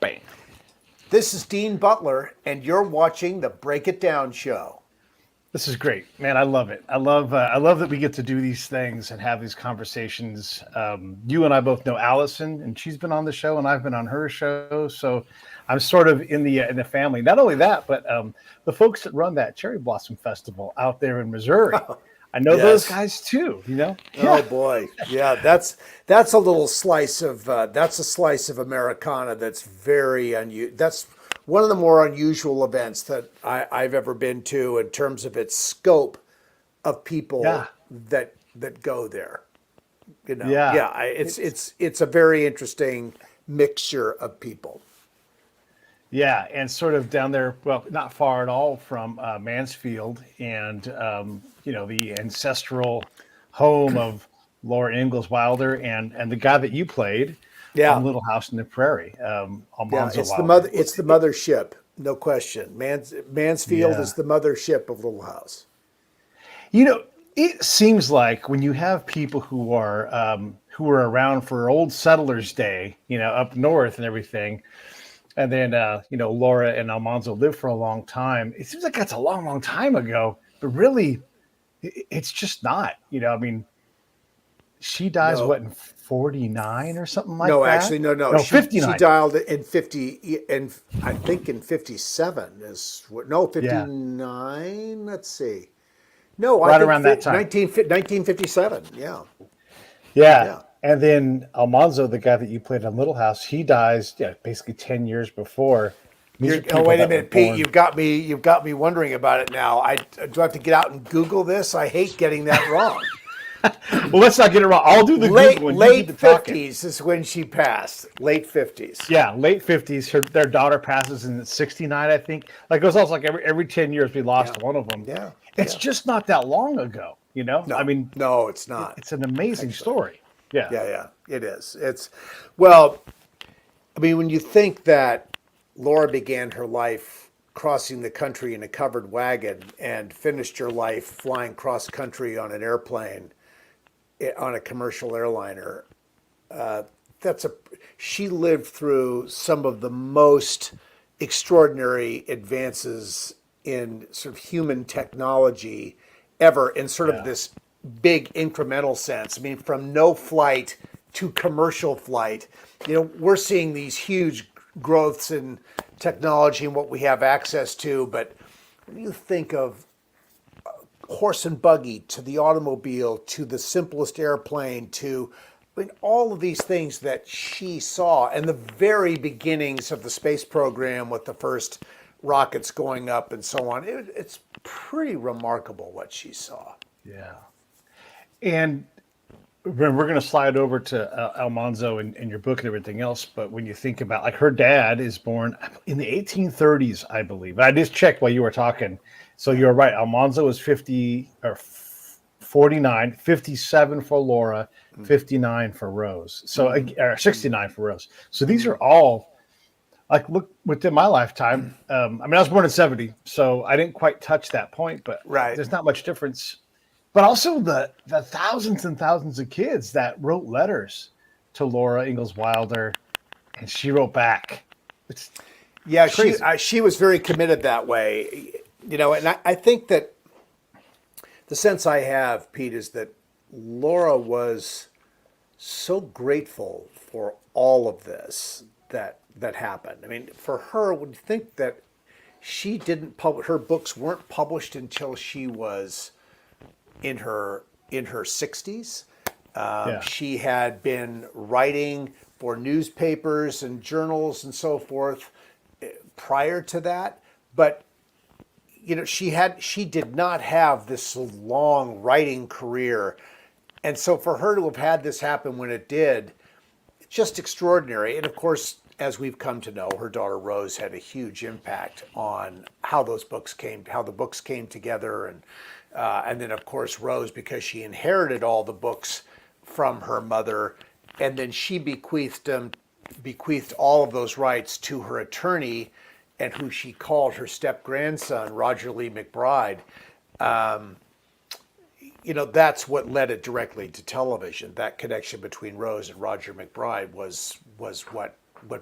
Bam. This is Dean Butler, and you're watching the Break It Down Show. This is great, man. I love it. I love that we get to do these things and have these conversations. You and I both know Alison, and she's been on the show, and I've been on her show. So I'm sort of in the family. Not only that, but the folks that run that Cherry Blossom Festival out there in Missouri. I know those Yes. guys too. You know. Oh boy, yeah, that's a little slice of that's a slice of Americana that's very unusual. That's one of the more unusual events that I've ever been to in terms of its scope of people Yeah. that go there. You know, Yeah. yeah, it's a very interesting mixture of people. Yeah, and sort of down there, well, not far at all from Mansfield, and the ancestral home of Laura Ingalls Wilder, and the guy that you played on Yeah, Little House in the Prairie, yeah, Almanzo it's the Wilder. mother. It's the mothership, no question. Mansfield Yeah, is the mothership of Little House. you know, it seems like when you have people who are around for old settlers' day, up north and everything. And then, Laura and Almanzo lived for a long time. It seems like that's a long, long time ago, but really, it's just not. I mean, she dies No, what in 49 or something like no, that? actually, no. No, She 59. dialed in 50, and I think in 57 is what? No, Yeah, 59. Let's see. No, I right think around that time. 1957. Yeah, Yeah. yeah. And then Almanzo, the guy that you played on Little House, he dies, basically 10 years before. These are Oh, people wait a that were minute, Pete. born. You've got me wondering about it now. I do I have to get out and Google this? I hate getting that wrong. Well, let's not get it wrong. I'll do the late Googling. You do late the talking. 50s is when she passed. Late 50s. Yeah, late 50s. Their daughter passes in 69, I think. Like it was also like every 10 years we Yeah, lost one of them. yeah, It's yeah. just not that long ago, I No, mean, no, it's not. it's an amazing Actually, story. Yeah. yeah, it is. Well, I mean, when you think that Laura began her life crossing the country in a covered wagon and finished her life flying cross country on an airplane on a commercial airliner, that's a she lived through some of the most extraordinary advances in sort of human technology ever in sort of Yeah. this big incremental sense. I mean, from no flight to commercial flight, we're seeing these huge growths in technology and what we have access to. But when you think of horse and buggy to the automobile to the simplest airplane to, I mean, all of these things that she saw and the very beginnings of the space program with the first rockets going up and so on, it's pretty remarkable what she saw. Yeah. And we're going to slide over to Almanzo and your book and everything else. But when you think about, like, her dad is born in the 1830s, I believe. I just checked while you were talking. So Yeah. you're right. Almanzo is 49, 57 for Laura, 59 for Rose. So, or 69 for Rose. So these are all, like, look, within my lifetime. I mean, I was born in 70, so I didn't quite touch that point, but Right. there's not much difference. But also the thousands and thousands of kids that wrote letters to Laura Ingalls Wilder, and she wrote back. It's Yeah, crazy. she was very committed that way, and I think that the sense I have, Pete, is that Laura was so grateful for all of this that happened. I mean, for her, when you think that she didn't publish, her books weren't published until she was in her 60s. Yeah, She had been writing for newspapers and journals and so forth prior to that, but she did not have this long writing career, and so for her to have had this happen when it did, just extraordinary. And of course, as we've come to know, her daughter Rose had a huge impact on how the books came together, and then of course Rose, because she inherited all the books from her mother, and then she bequeathed all of those rights to her attorney, and who she called her step grandson, Roger Lee McBride. That's what led it directly to television. That connection between Rose and Roger McBride was what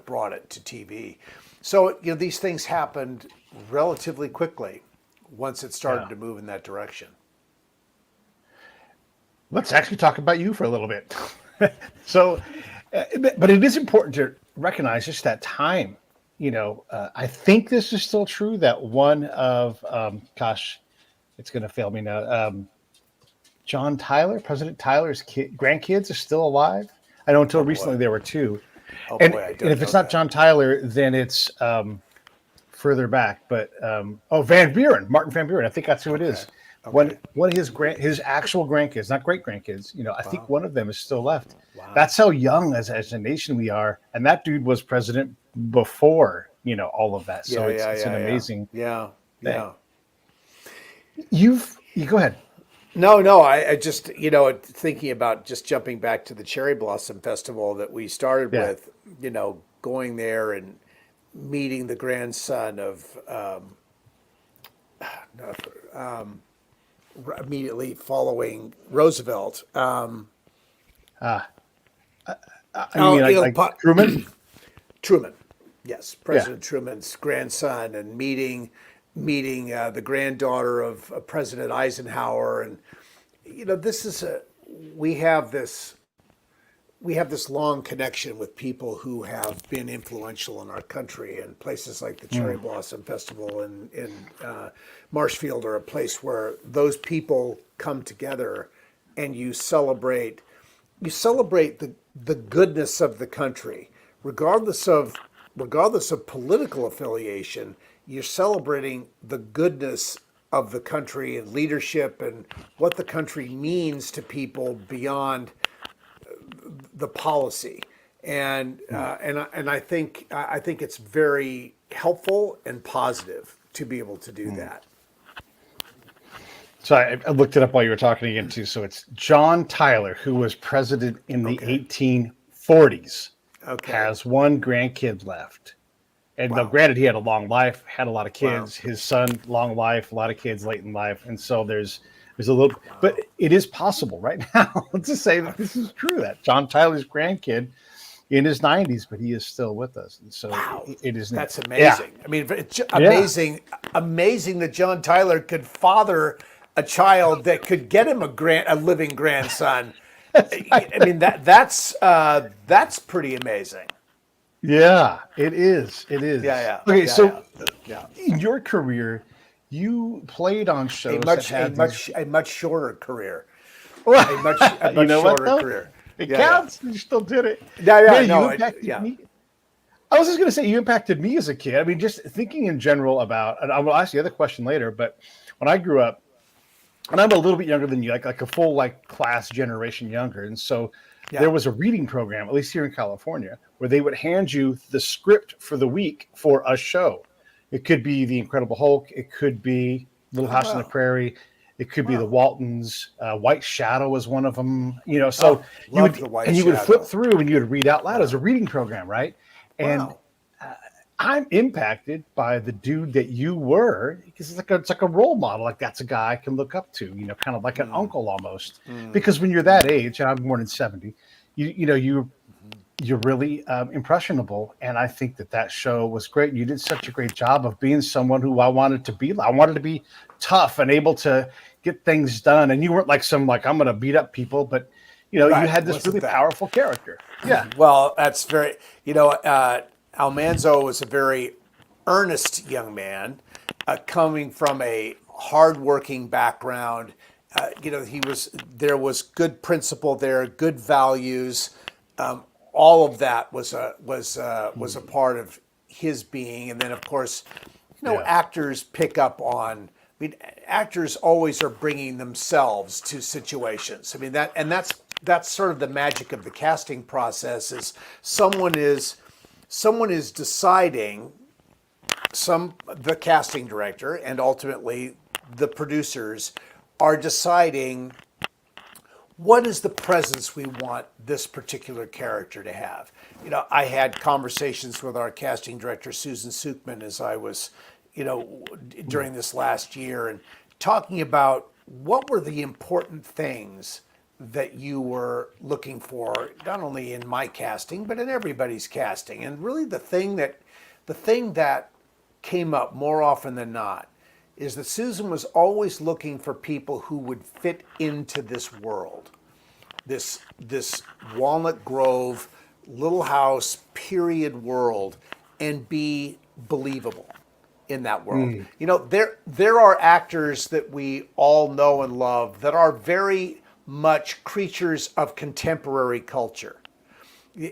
brought it to TV. So these things happened relatively quickly once it started to move in that direction. Let's actually talk about you for a little bit. So, but it is important to recognize just that time. I think this is still true that one of, it's going to fail me now. John Tyler, President Tyler's grandkids are still alive. I know until recently there were two. And if it's not John Tyler, then it's further back. But Van Buren, Martin Van Buren. I think that's who it is. Okay. One of his actual grandkids, not great grandkids. I think one of them is still left. Wow. That's how young as a nation we are. And that dude was president before all of that. So it's an amazing. Yeah. You go ahead. No. I just, thinking about just jumping back to the Cherry Blossom Festival that we started with, going there and meeting the grandson of, immediately following Roosevelt. Truman? Truman, yes. President Truman's grandson, and meeting the granddaughter of President Eisenhower. And, we have this long connection with people who have been influential in our country, and places like the Cherry Blossom Festival in Marshfield are a place where those people come together, and you celebrate the goodness of the country, regardless of political affiliation. You're celebrating the goodness of the country and leadership and what the country means to people beyond the policy. And I think it's very helpful and positive to be able to do that. So I looked it up while you were talking again too. So it's John Tyler, who was president in the 1840s, has one grandkid left. And granted, he had a long life, had a lot of kids. His son, long life, a lot of kids late in life. And so there's a little, but it is possible right now to say that this is true, that John Tyler's grandkid in his 90s, but he is still with us. And so it is. That's amazing. Yeah. I mean, it's amazing that John Tyler could father a child that could get him a living grandson. I mean, that's pretty amazing. Yeah, it is. It is. Yeah. Okay, in your career, you played on shows a much shorter career. A much shorter career. It counts. You still did it. Yeah. Me. I was just going to say, you impacted me as a kid. I mean, just thinking in general about, and I will ask you the other question later, but when I grew up, and I'm a little bit younger than you, like a full class generation younger, and so there was a reading program, at least here in California, where they would hand you the script for the week for a show. It could be The Incredible Hulk. It could be Little House on the Prairie. It could be The Waltons. White Shadow was one of them. So you would flip through and you would read out loud as a reading program, right? And I'm impacted by the dude that you were, because it's like a role model. Like, that's a guy I can look up to, kind of like an uncle almost. Because when you're that age, and I'm born in 70, you're really impressionable. And I think that show was great. You did such a great job of being someone who I wanted to be. I wanted to be tough and able to get things done. And you weren't like I'm going to beat up people, but you had this really powerful character. Yeah. Well, that's very, Almanzo was a very earnest young man, coming from a hardworking background. There was good principle there, good values. All of that was a part of his being. And then, of course, actors pick up on. I mean, actors always are bringing themselves to situations. I mean, that's sort of the magic of the casting process. Is someone is deciding, the casting director and ultimately the producers are deciding what is the presence we want this particular character to have. I had conversations with our casting director, Susan Sukman, as I was, during this last year, and talking about what were the important things that you were looking for, not only in my casting, but in everybody's casting? And really the thing that came up more often than not is that Susan was always looking for people who would fit into this world, this Walnut Grove, Little House, period world, and be believable in that world. You know, there are actors that we all know and love that are very much creatures of contemporary culture.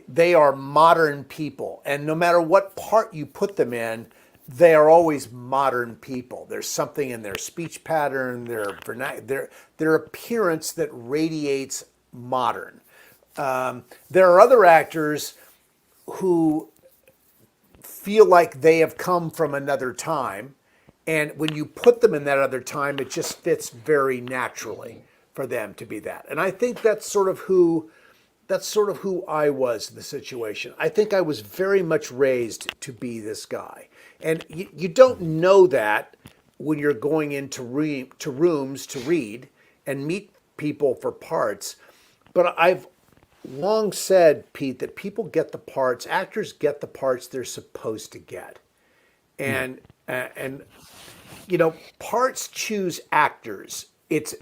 They are modern people, and no matter what part you put them in, they are always modern people. There's something in their speech pattern, their appearance that radiates modern. There are other actors who feel like they have come from another time, and when you put them in that other time, it just fits very naturally for them to be that. And I think that's sort of who I was in the situation. I think I was very much raised to be this guy. And you don't know that when you're going into rooms to read and meet people for parts. But I've long said, Pete, that people get the parts, actors get the parts they're supposed to get. And you know, parts choose actors. It's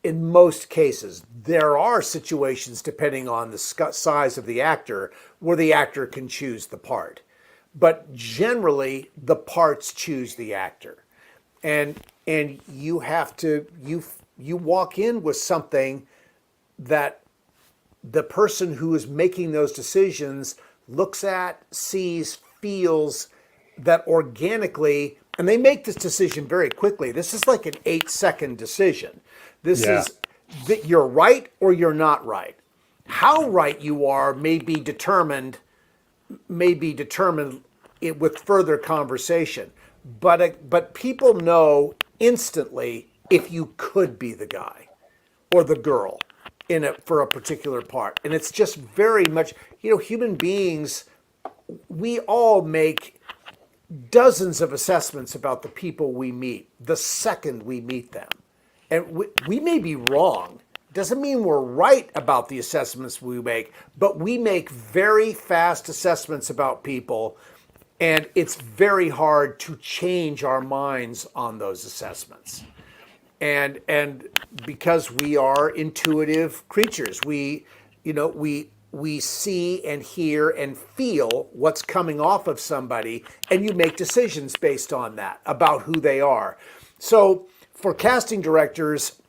in most cases. There are situations, depending on the size of the actor, where the actor can choose the part. But generally, the parts choose the actor. And you have to, you walk in with something that the person who is making those decisions looks at, sees, feels that organically, and they make this decision very quickly. This is like an 8-second decision. This is that you're right or you're not right. How right you are may be determined with further conversation. But people know instantly if you could be the guy or the girl in it for a particular part. And it's just very much, you know, human beings, we all make dozens of assessments about the people we meet the second we meet them. And we may be wrong. Doesn't mean we're right about the assessments we make, but we make very fast assessments about people, and it's very hard to change our minds on those assessments. And because we are intuitive creatures, we see and hear and feel what's coming off of somebody, and you make decisions based on that about who they are. So for casting directors,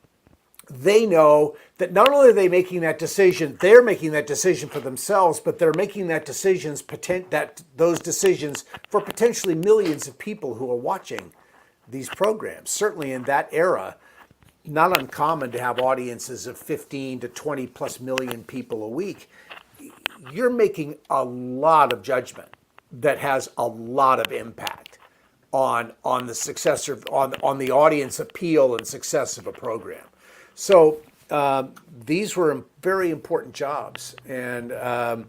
they know that not only are they making that decision, they're making that decision for themselves, but they're making those decisions for potentially millions of people who are watching these programs. Certainly in that era, not uncommon to have audiences of 15 to 20 plus million people a week. You're making a lot of judgment that has a lot of impact on the success on the audience appeal and success of a program. So these were very important jobs, and I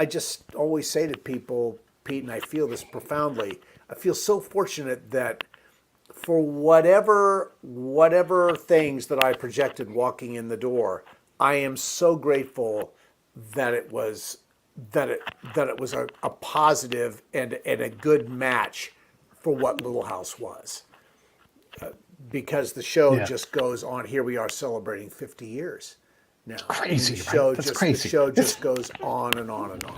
just always say to people, Pete, and I feel this profoundly. I feel so fortunate that for whatever things that I projected walking in the door, I am so grateful that it was a positive and a good match for what Little House was. Because the show just goes on. Here we are celebrating 50 years now. Crazy, That's crazy. The show just goes on and on and on.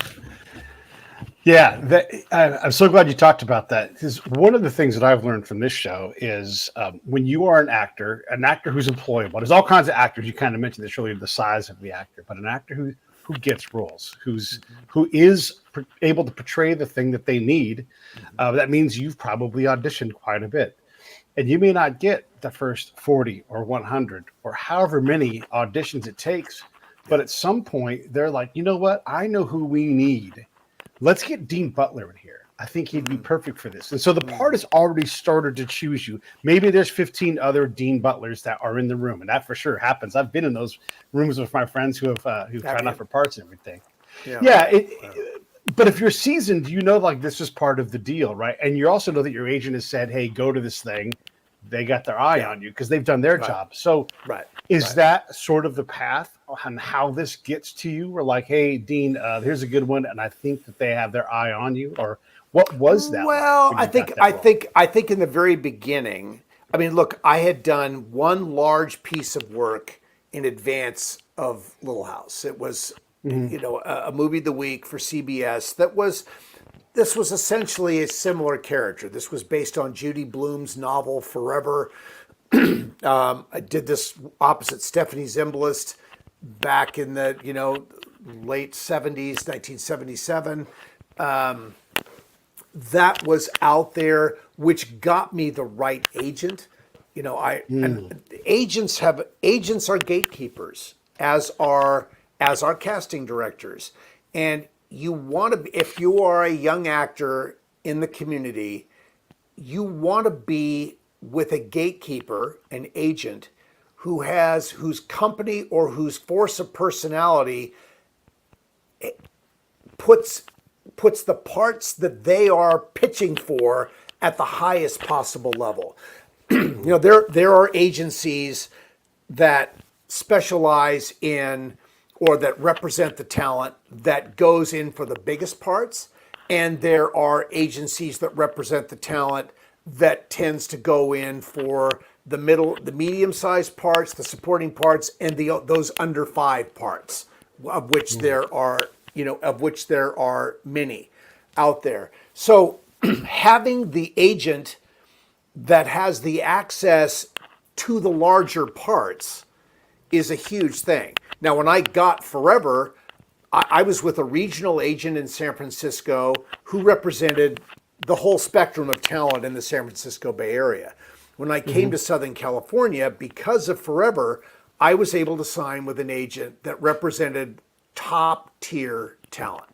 Yeah, I'm so glad you talked about that, because one of the things that I've learned from this show is when you are an actor who's employable. There's all kinds of actors. You kind of mentioned this earlier, the size of the actor, but an actor who gets roles, who is able to portray the thing that they need. That means you've probably auditioned quite a bit. And you may not get the first 40 or 100 or however many auditions it takes, but at some point they're like, you know what? I know who we need. Let's get Dean Butler in here. I think he'd be perfect for this. And so the part has already started to choose you. Maybe there's 15 other Dean Butlers that are in the room, and that for sure happens. I've been in those rooms with my friends who've tried out for parts and everything. But if you're seasoned, you know, like this is part of the deal, right? And you also know that your agent has said, hey, go to this thing. They got their eye on you because they've done their job. So Is that sort of the path on how this gets to you? We're like, hey, Dean, here's a good one, and I think that they have their eye on you. Or what was that like Well, when you got that role? I think in the very beginning, I mean, look, I had done one large piece of work in advance of Little House. It was, a movie of the week for CBS this was essentially a similar character. This was based on Judy Blume's novel Forever. I did this opposite Stephanie Zimbalist back in the late 70s, 1977. That was out there, which got me the right agent. And agents are gatekeepers, as are casting directors, and you want to, if you are a young actor in the community, you want to be with a gatekeeper, an agent, whose company or whose force of personality puts the parts that they are pitching for at the highest possible level. There are agencies that specialize in or that represent the talent that goes in for the biggest parts, and there are agencies that represent the talent that tends to go in for the medium-sized parts, the supporting parts, and those under 5 parts, of which there are many out there. So having the agent that has the access to the larger parts is a huge thing. Now, when I got Forever, I was with a regional agent in San Francisco who represented the whole spectrum of talent in the San Francisco Bay Area. When I came to Southern California, because of Forever, I was able to sign with an agent that represented top tier talent.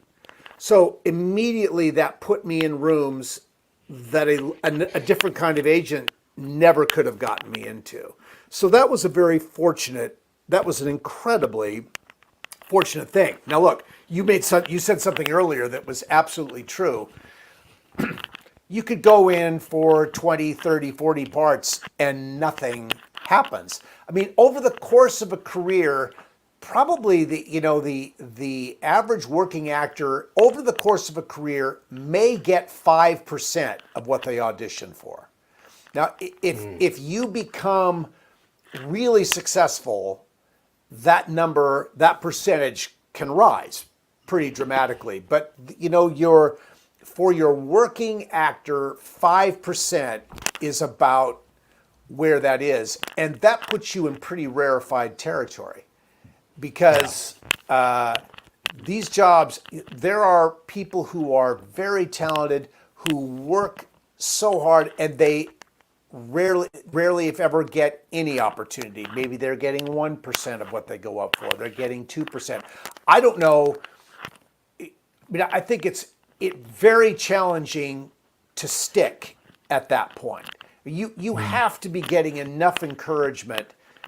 So immediately that put me in rooms that a different kind of agent never could have gotten me into. So that was that was an incredibly fortunate thing. Now look, you said something earlier that was absolutely true. You could go in for 20, 30, 40 parts and nothing happens. I mean, over the course of a career, probably the average working actor over the course of a career may get 5% of what they audition for. Now, if you become really successful, that percentage can rise pretty dramatically. But for your working actor, 5% is about where that is, and that puts you in pretty rarefied territory. Because these jobs, there are people who are very talented, who work so hard, and they rarely, if ever, get any opportunity. Maybe they're getting 1% of what they go up for. They're getting 2%. I don't know. I mean, I think it's very challenging to stick at that point. You have to be getting enough encouragement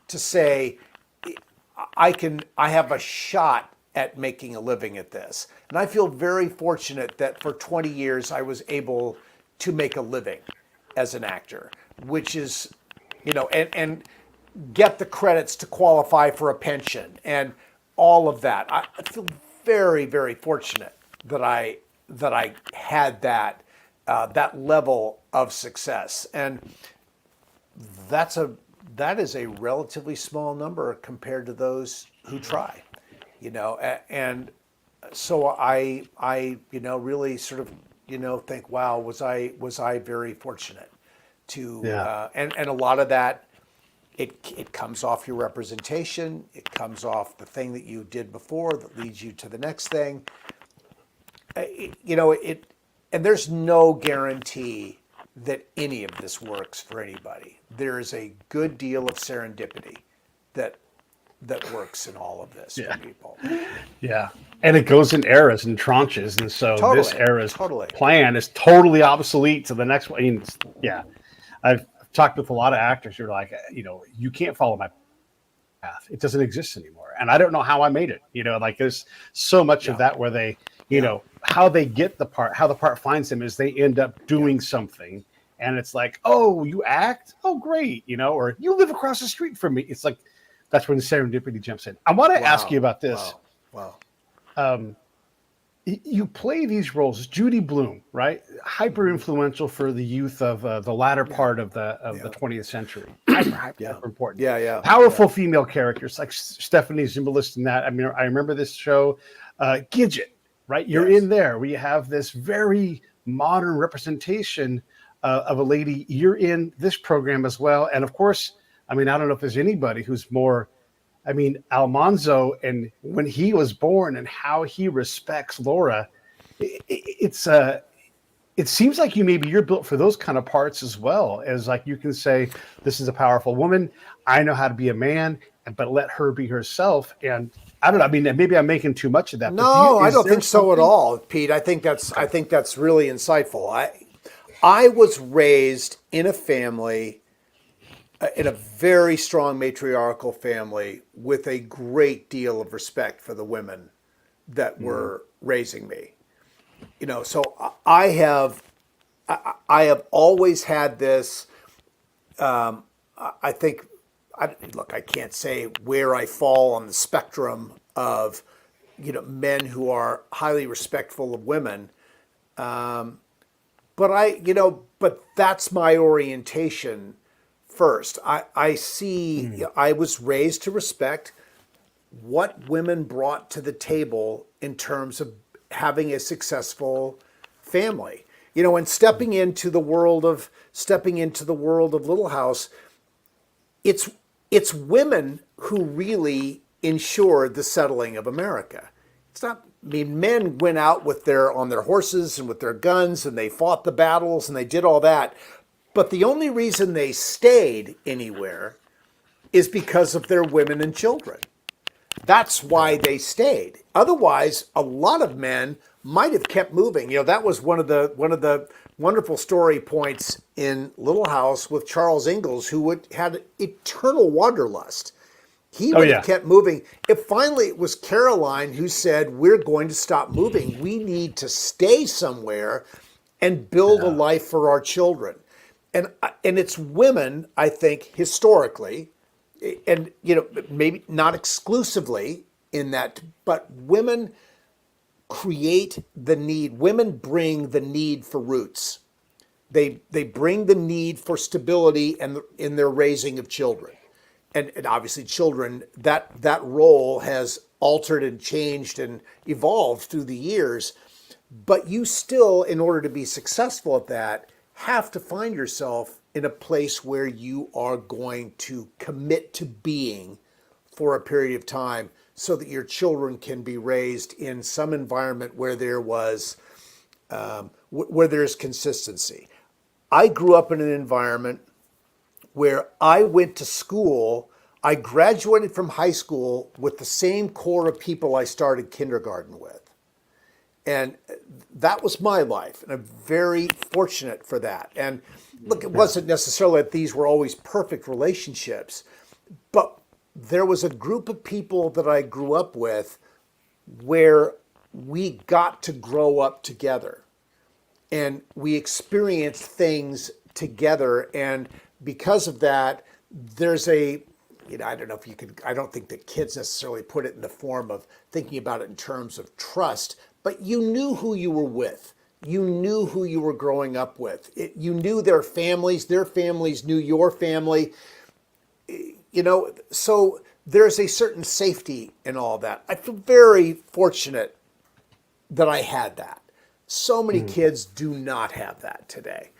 to say, I have a shot at making a living at this. And I feel very fortunate that for 20 years I was able to make a living as an actor, which is, and get the credits to qualify for a pension and all of that. I feel very, very fortunate that I had that level of success. And that is a relatively small number compared to those who try, and so I really sort of, think, wow, was I very fortunate to, and a lot of that, it comes off your representation. It comes off the thing that you did before that leads you to the next thing. And there's no guarantee that any of this works for anybody. There is a good deal of serendipity that works in all of this for people. Yeah. And it goes in eras and tranches. And so this era's plan is totally obsolete to the next one. I mean, I've talked with a lot of actors who are like, you can't follow my path. It doesn't exist anymore. And I don't know how I made it. Like there's so much of that where they, how they get the part, how the part finds them is they end up doing something. And it's like, oh, you act? Oh, great. Or you live across the street from me. It's like that's when serendipity jumps in. I want to ask you about this. Wow. You play these roles, Judy Blume, right? Hyper influential for the youth of the latter part of the 20th century. Hyper important. Yeah. Powerful female characters like Stephanie Zimbalist in that. I mean, I remember this show, Gidget, right? You're in there. We have this very modern representation of a lady. You're in this program as well, and of course, I mean, I don't know if there's anybody who's more. I mean, Almanzo, and when he was born and how he respects Laura, it seems like you're built for those kind of parts as well, as like you can say, this is a powerful woman. I know how to be a man, but let her be herself. And I don't know. I mean, maybe I'm making too much of that. No, I don't think so at all, Pete. I think that's really insightful. I was raised in a family, in a very strong matriarchal family, with a great deal of respect for the women that were raising me. You know, so I have always had this. I think, look, I can't say where I fall on the spectrum of, men who are highly respectful of women. But that's my orientation. First, I see, I was raised to respect what women brought to the table in terms of having a successful family. And stepping into the world of Little House, it's women who really ensured the settling of America. It's not. I mean, men went out on their horses and with their guns, and they fought the battles and they did all that. But the only reason they stayed anywhere is because of their women and children. That's why they stayed. Otherwise, a lot of men might have kept moving. That was one of the wonderful story points in Little House with Charles Ingalls, who had eternal wanderlust. He would have kept moving. Finally it was Caroline who said, "We're going to stop moving. We need to stay somewhere and build a life for our children." And it's women, I think, historically, and maybe not exclusively in that, but women create the need. Women bring the need for roots. They bring the need for stability and in their raising of children, and obviously children. That role has altered and changed and evolved through the years, but you still, in order to be successful at that, have to find yourself in a place where you are going to commit to being for a period of time so that your children can be raised in some environment where there's consistency. I grew up in an environment where I went to school. I graduated from high school with the same core of people I started kindergarten with. And that was my life, and I'm very fortunate for that. And look, it wasn't necessarily that these were always perfect relationships, but there was a group of people that I grew up with where we got to grow up together, and we experienced things together. And because of that, there's I don't know if you could, I don't think that kids necessarily put it in the form of thinking about it in terms of trust, but you knew who you were with. You knew who you were growing up with. You knew their families knew your family. So there's a certain safety in all that. I feel very fortunate that I had that. So many kids do not have that today.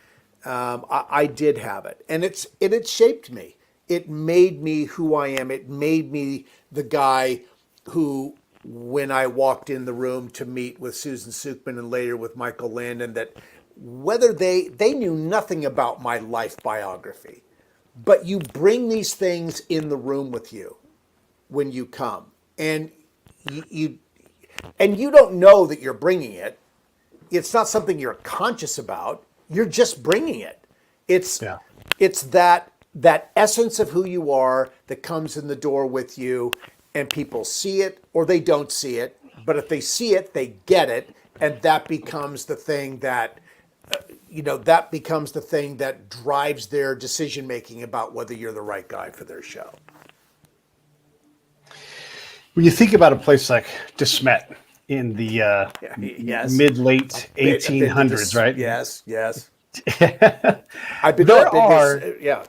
I did have it, and it shaped me. It made me who I am. It made me the guy who, when I walked in the room to meet with Susan Sukman and later with Michael Landon, that whether they knew nothing about my life biography, but you bring these things in the room with you when you come, and you don't know that you're bringing it. It's not something you're conscious about. You're just bringing it. It's that essence of who you are that comes in the door with you, and people see it or they don't see it. But if they see it, they get it, and that becomes the thing that drives their decision making about whether you're the right guy for their show. When you think about a place like DeSmet in the Yes. mid late I've been to 1800s, right? Yes, yes. there I've been are yeah.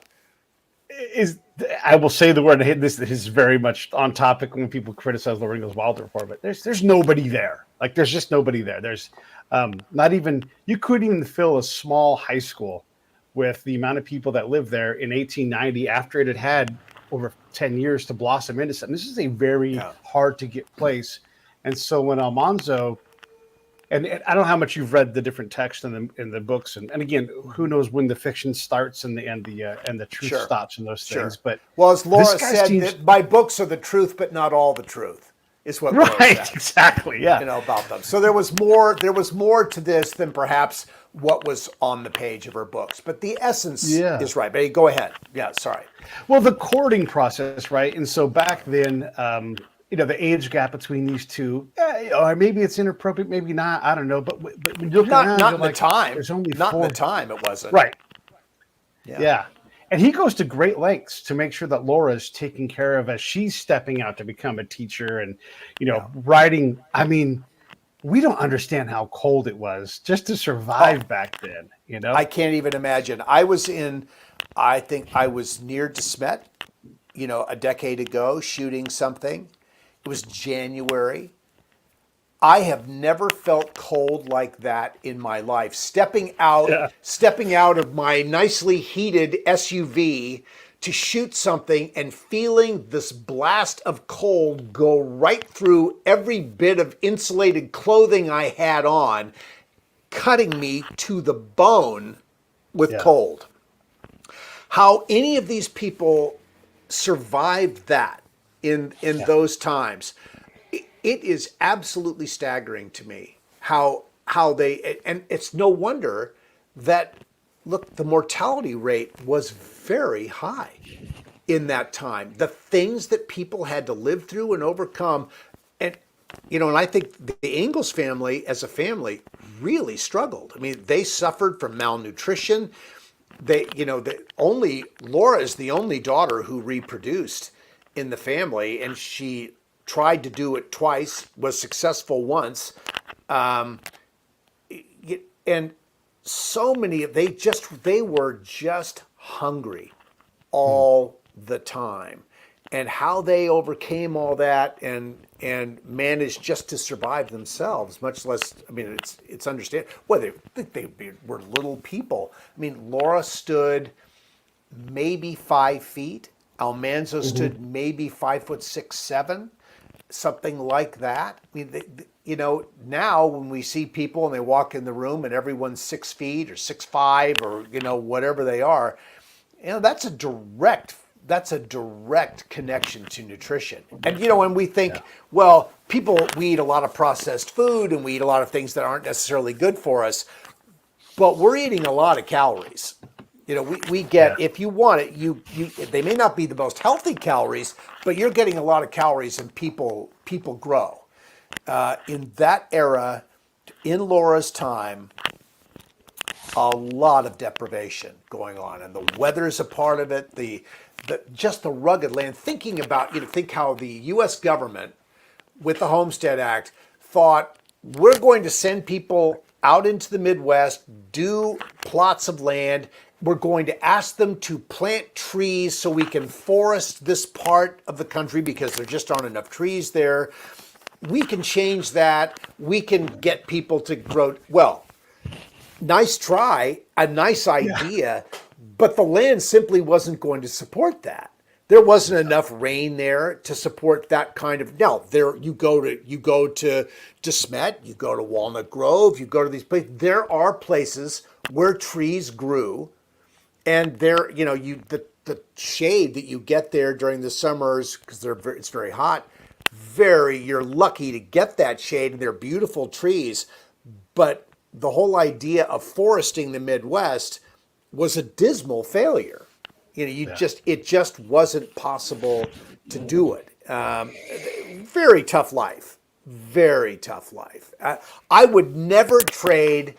is I will say the word. This is very much on topic when people criticize Laura Ingalls Wilder for, but there's nobody there. Like there's just nobody there. There's not even you couldn't even fill a small high school with the amount of people that lived there in 1890 after it had had over 10 years to blossom into something. This is a very hard to get place, and so when Almanzo. And I don't know how much you've read the different texts in the books, and again, who knows when the fiction starts and the truth stops in those things. But well, as Laura said, that my books are the truth, but not all the truth, is what Laura said. Exactly, yeah. About them. So there was more to this than perhaps what was on the page of her books, but the essence is right. But go ahead. Yeah, sorry. Well, the courting process, right? And so back then. The age gap between these two, or maybe it's inappropriate, maybe not. I don't know. But when you look around, not in the time. There's only not 4. in the time. It wasn't right. Yeah, and he goes to great lengths to make sure that Laura is taken care of as she's stepping out to become a teacher, and writing. I mean, we don't understand how cold it was just to survive back then. I can't even imagine. I think I was near DeSmet, a decade ago, shooting something. It was January. I have never felt cold like that in my life. Stepping out of my nicely heated SUV to shoot something and feeling this blast of cold go right through every bit of insulated clothing I had on, cutting me to the bone with cold. How any of these people survived that in those times, it is absolutely staggering to me how they, and it's no wonder that, look, the mortality rate was very high in that time. The things that people had to live through and overcome, and I think the Ingalls family as a family really struggled. I mean, they suffered from malnutrition. Laura is the only daughter who reproduced in the family, and she tried to do it twice, was successful once, and so many they were just hungry all the time, and how they overcame all that and managed just to survive themselves, much less. I mean, it's understandable. Well, they were little people. I mean, Laura stood maybe 5 feet. Almanzo stood maybe 5'6", 7", something like that. I mean, now when we see people and they walk in the room and everyone's 6 feet or 6'5" or whatever they are, that's a direct connection to nutrition. And when we think, well, we eat a lot of processed food and we eat a lot of things that aren't necessarily good for us, but we're eating a lot of calories. We get, if you want it, they may not be the most healthy calories, but you're getting a lot of calories and people grow. In that era, in Laura's time, a lot of deprivation going on, and the weather's a part of it. Just the rugged land. Think how the U.S. government, with the Homestead Act, thought we're going to send people out into the Midwest, do plots of land. We're going to ask them to plant trees so we can forest this part of the country because there just aren't enough trees there. We can change that. We can get people to grow. Well, nice try, a nice idea, but the land simply wasn't going to support that. There wasn't enough rain there to support that kind of. Now, you go to DeSmet, you go to Walnut Grove, you go to these places. There are places where trees grew, and the shade that you get there during the summers because it's very hot. You're lucky to get that shade, and they're beautiful trees. But the whole idea of foresting the Midwest was a dismal failure. It just wasn't possible to do it. Very tough life. Very tough life. I would never trade,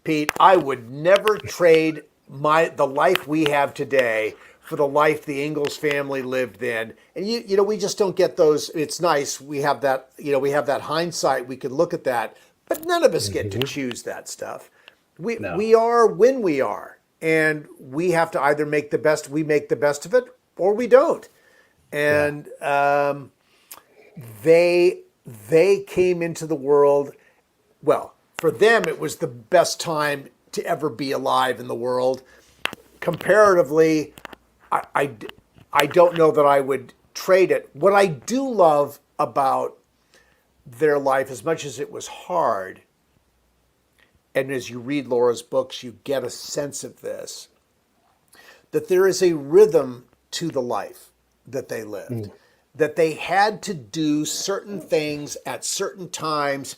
Pete. I would never trade the life we have today for the life the Ingalls family lived then. And you know, we just don't get those. It's nice. We have that, you know, we have that hindsight. We could look at that, but none of us get to choose that stuff. We are when we are, and we have to either make the best of it, or we don't. And they came into the world. Well, for them, it was the best time to ever be alive in the world. Comparatively, I don't know that I would trade it. What I do love about their life, as much as it was hard, and as you read Laura's books, you get a sense of this, that there is a rhythm to the life that they lived, that they had to do certain things at certain times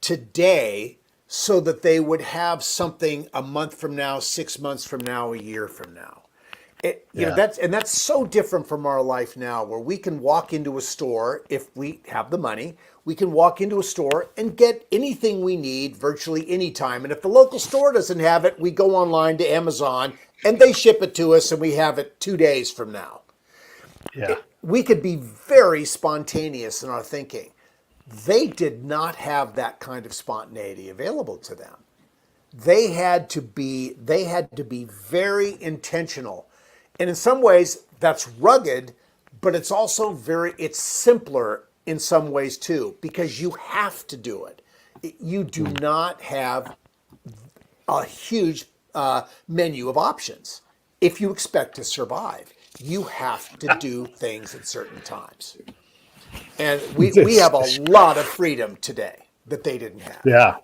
today so that they would have something a month from now, 6 months from now, a year from now. You know, that's so different from our life now, where we can walk into a store if we have the money. We can walk into a store and get anything we need virtually any time. And if the local store doesn't have it, we go online to Amazon and they ship it to us, and we have it 2 days from now. Yeah. We could be very spontaneous in our thinking. They did not have that kind of spontaneity available to them. They had to be very intentional. And in some ways that's rugged, but it's also it's simpler in some ways too, because you have to do it. You do not have a huge menu of options. If you expect to survive, you have to do things at certain times. And we have a lot of freedom today that they didn't have. Yeah.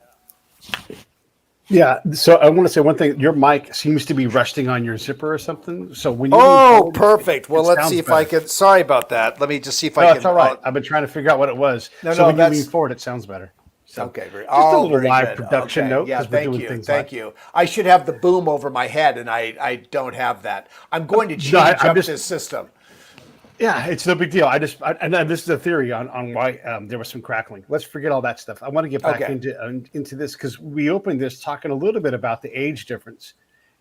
Yeah. So I want to say one thing. Your mic seems to be resting on your zipper or something. So when you Oh, perfect. Well, let's see if I can. Sorry about that. Let me just see if I can. It's all right. I've been trying to figure out what it was. So when you lean forward, it sounds better. So, okay, just a little live production note. Yeah, thank you. I should have the boom over my head, and I don't have that. I'm going to change up this system. Yeah, it's no big deal. And then this is a theory on why there was some crackling. Let's forget all that stuff. I want to get back into this, because we opened this talking a little bit about the age difference,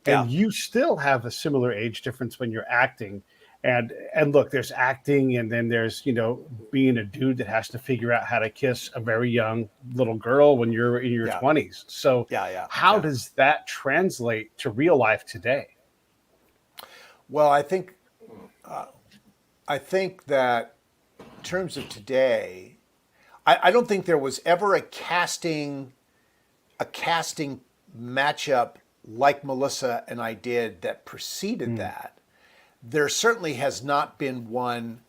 and you still have a similar age difference when you're acting. And look, there's acting, and then there's, you know, being a dude that has to figure out how to kiss a very young little girl when you're in your 20s. So how does that translate to real life today? Well, I think that in terms of today, I don't think there was ever a casting matchup like Melissa and I did that preceded that. There certainly has not been one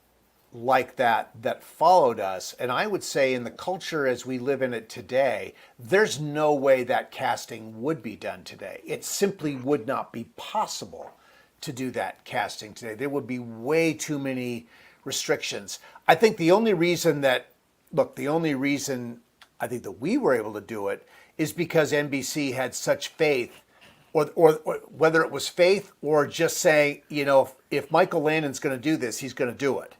like that followed us. And I would say in the culture as we live in it today, there's no way that casting would be done today. It simply would not be possible to do that casting today. There would be way too many restrictions. I think the only reason I think that we were able to do it is because NBC had such faith, or whether it was faith or just saying, you know, if Michael Landon's going to do this, he's going to do it.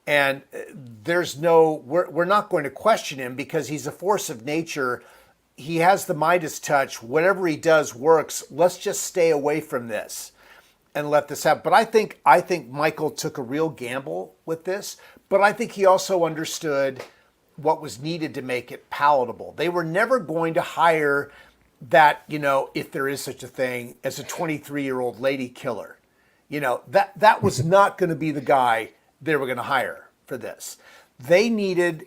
And we're not going to question him, because he's a force of nature. He has the Midas touch. Whatever he does works. Let's just stay away from this and let this happen. But I think Michael took a real gamble with this, but I think he also understood what was needed to make it palatable. They were never going to hire that, you know, if there is such a thing as a 23-year-old lady killer. You know, that was not going to be the guy they were going to hire for this. They needed,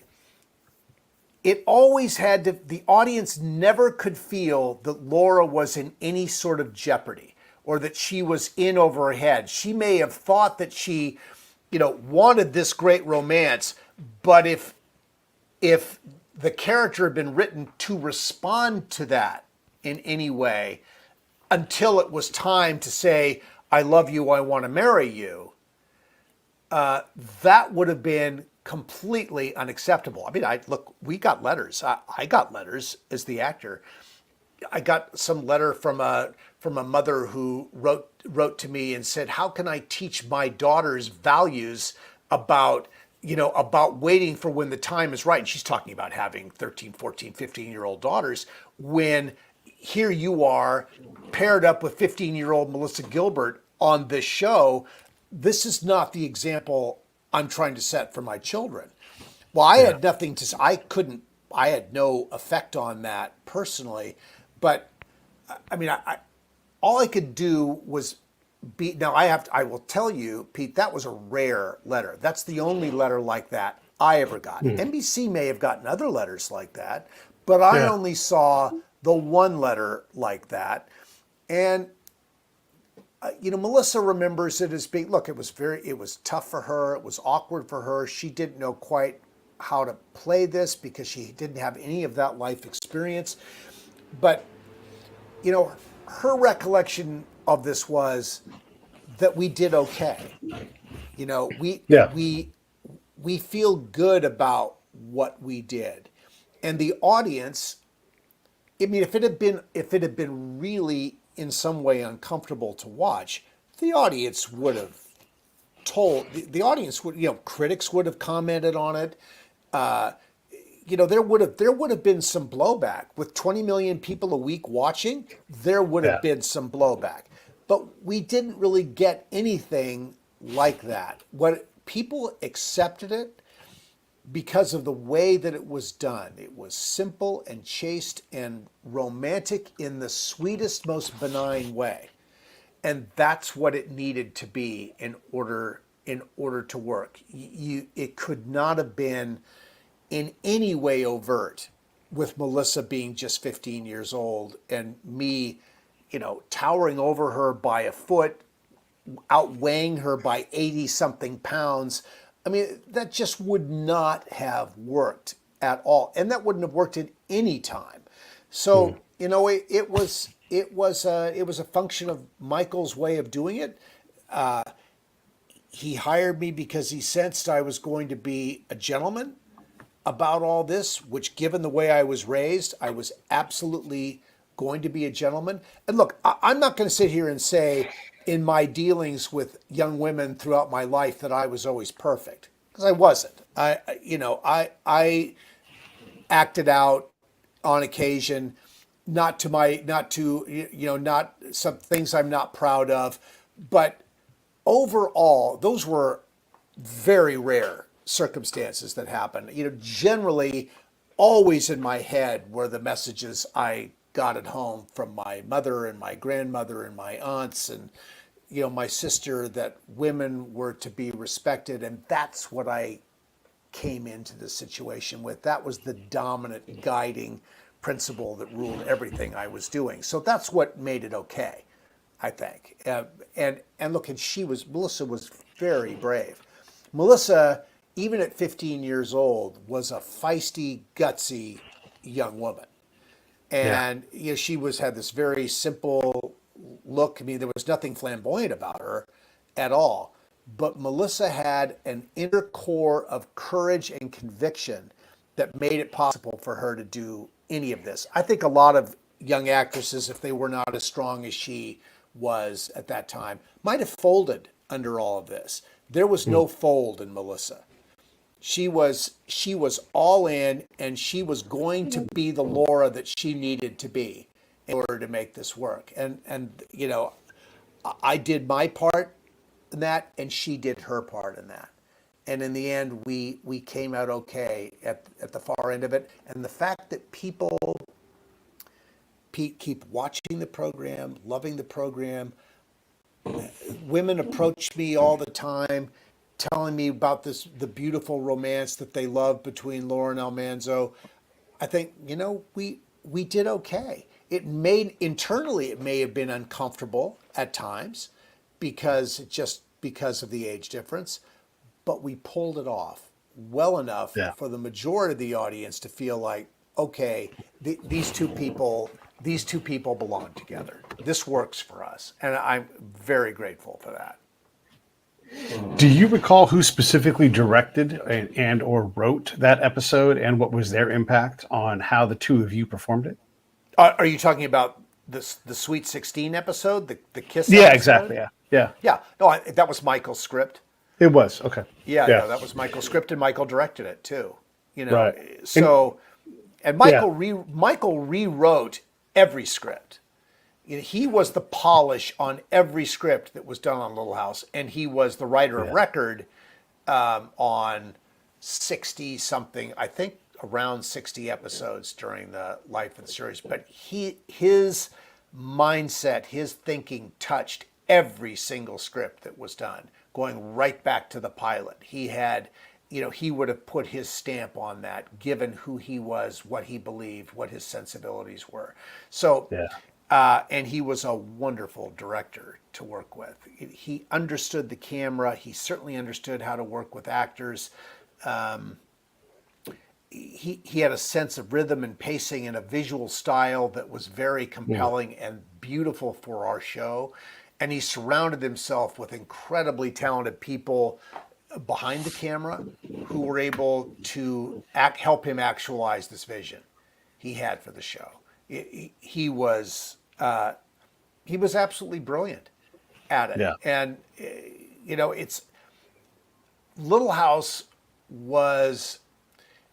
it always had to, the audience never could feel that Laura was in any sort of jeopardy, or that she was in over her head. She may have thought that she, you know, wanted this great romance, but if the character had been written to respond to that in any way, until it was time to say, I love you, I want to marry you, that would have been completely unacceptable. I mean, we got letters. I got letters as the actor. I got some letter from a mother who wrote to me and said, how can I teach my daughter's values about waiting for when the time is right? And she's talking about having 13, 14, 15-year-old daughters, when here you are paired up with 15-year-old Melissa Gilbert on this show. this is not the example I'm trying to set for my children. Well, I Yeah. had nothing to, I had no effect on that personally, but I mean, all I could do was now I will tell you, Pete, that was a rare letter. That's the only letter like that I ever got. NBC may have gotten other letters like that, but I Yeah. only saw the one letter like that. And Melissa remembers it as being, look, it was tough for her. It was awkward for her. She didn't know quite how to play this because she didn't have any of that life experience. But, her recollection of this was that we did okay. We Yeah. we feel good about what we did. And the audience, I mean, if it had been really in some way uncomfortable to watch, the audience would have the audience would, critics would have commented on it. There would have been some blowback with 20 million people a week watching. There would have been some blowback, but we didn't really get anything like that. What people accepted it because of the way that it was done. It was simple and chaste and romantic in the sweetest, most benign way. And that's what it needed to be in order to work. It could not have been in any way overt, with Melissa being just 15 years old and me, towering over her by a foot, outweighing her by 80 something pounds. I mean, that just would not have worked at all. And that wouldn't have worked at any time. So, it was a function of Michael's way of doing it. He hired me because he sensed I was going to be a gentleman about all this, which, given the way I was raised, I was absolutely going to be a gentleman. And look, I'm not going to sit here and say in my dealings with young women throughout my life that I was always perfect, because I wasn't. I acted out on occasion, not some things I'm not proud of, but overall, those were very rare circumstances that happened. Generally, always in my head were the messages I got at home from my mother and my grandmother and my aunts and my sister, that women were to be respected. And that's what I came into the situation with. That was the dominant guiding principle that ruled everything I was doing. So that's what made it okay, I think. And look, and Melissa was very brave. Melissa, even at 15 years old, was a feisty, gutsy young woman. And she had this very simple look. I mean, there was nothing flamboyant about her at all. But Melissa had an inner core of courage and conviction that made it possible for her to do any of this. I think a lot of young actresses, if they were not as strong as she was at that time, might have folded under all of this. There was no fold in Melissa. She was all in, and she was going to be the Laura that she needed to be in order to make this work. And I did my part in that, and she did her part in that. And in the end, we came out okay at the far end of it. And the fact that people keep watching the program, loving the program, women approach me all the time telling me about the beautiful romance that they love between Laura and Almanzo. I think, we did okay. It may have been uncomfortable at times because of the age difference, but we pulled it off well enough for the majority of the audience to feel like, okay, these two people belong together. This works for us. And I'm very grateful for that. Do you recall who specifically directed and or wrote that episode, and what was their impact on how the two of you performed it? Are you talking about the Sweet 16 episode, the Kiss Yeah, episode? exactly. Yeah. Yeah. No, that was Michael's script. It was. Okay. Yeah, that was Michael's script, and Michael directed it too. Right. So, and Michael rewrote every script. He was the polish on every script that was done on Little House, and he was the writer of record on 60 something, I think around 60 episodes during the life of the series. But his mindset, his thinking touched every single script that was done, going right back to the pilot. He had, he would have put his stamp on that, given who he was, what he believed, what his sensibilities were. So, and he was a wonderful director to work with. He understood the camera. He certainly understood how to work with actors. He had a sense of rhythm and pacing and a visual style that was very compelling and beautiful for our show. And he surrounded himself with incredibly talented people behind the camera who were able to help him actualize this vision he had for the show. He was absolutely brilliant at it. Yeah. And it's Little House was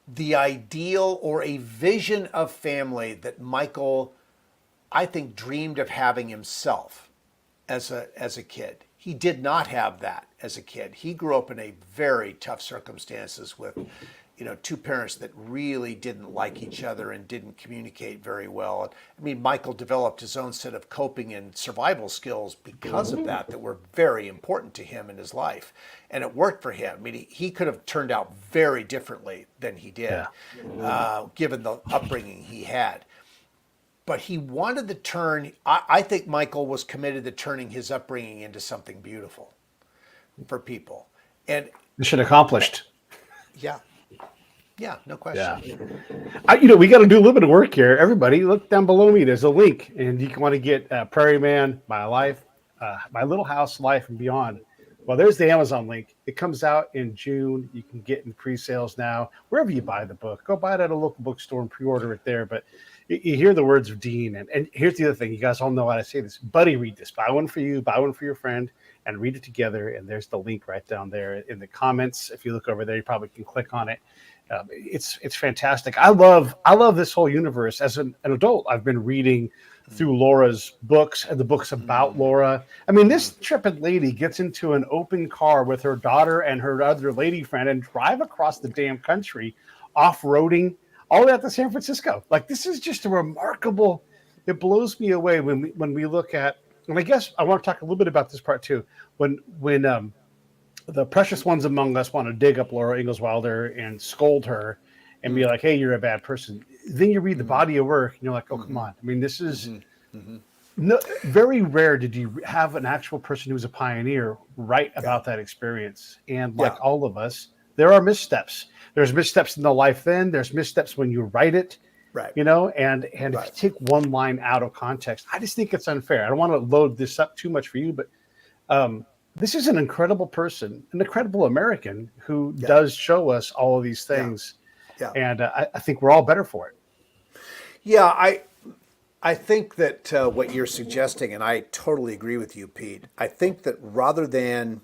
the ideal or a vision of family that Michael, I think, dreamed of having himself as a kid. He did not have that as a kid. He grew up in a very tough circumstances with, two parents that really didn't like each other and didn't communicate very well. I mean, Michael developed his own set of coping and survival skills because of that were very important to him in his life. And it worked for him. I mean, he could have turned out very differently than he did, given the upbringing he had. But he wanted to turn, I think Michael was committed to turning his upbringing into something beautiful for people. And mission accomplished. Yeah, no question. Yeah. We got to do a little bit of work here. Everybody, look down below me. There's a link, and you want to get Prairie Man, My Life, My Little House, Life, and Beyond. Well, there's the Amazon link. It comes out in June. You can get in pre-sales now. Wherever you buy the book, go buy it at a local bookstore and pre-order it there. But you hear the words of Dean. And here's the other thing. You guys all know how to say this. Buddy, read this. Buy one for you. Buy one for your friend. And read it together. And there's the link right down there in the comments. If you look over there, you probably can click on it. It's fantastic. I love this whole universe. As an adult, I've been reading through Laura's books and the books about Laura. I mean, this intrepid lady gets into an open car with her daughter and her other lady friend and drive across the damn country, off-roading, all the way out to San Francisco. Like, this is just a remarkable. It blows me away when we look at. And I guess I want to talk a little bit about this part too. When the precious ones among us want to dig up Laura Ingalls Wilder and scold her and be like, hey, you're a bad person. Then you read the body of work and you're like, oh, come on. I mean, this is very rare. Did you have an actual person who's a pioneer write about that experience? And like all of us, there are missteps. There's missteps in the life then. There's missteps when you write it. Right. And if you take one line out of context, I just think it's unfair. I don't want to load this up too much for you, but this is an incredible person, an incredible American who does show us all of these things. Yeah. And I think we're all better for it. Yeah, I think that what you're suggesting, and I totally agree with you, Pete. I think that rather than,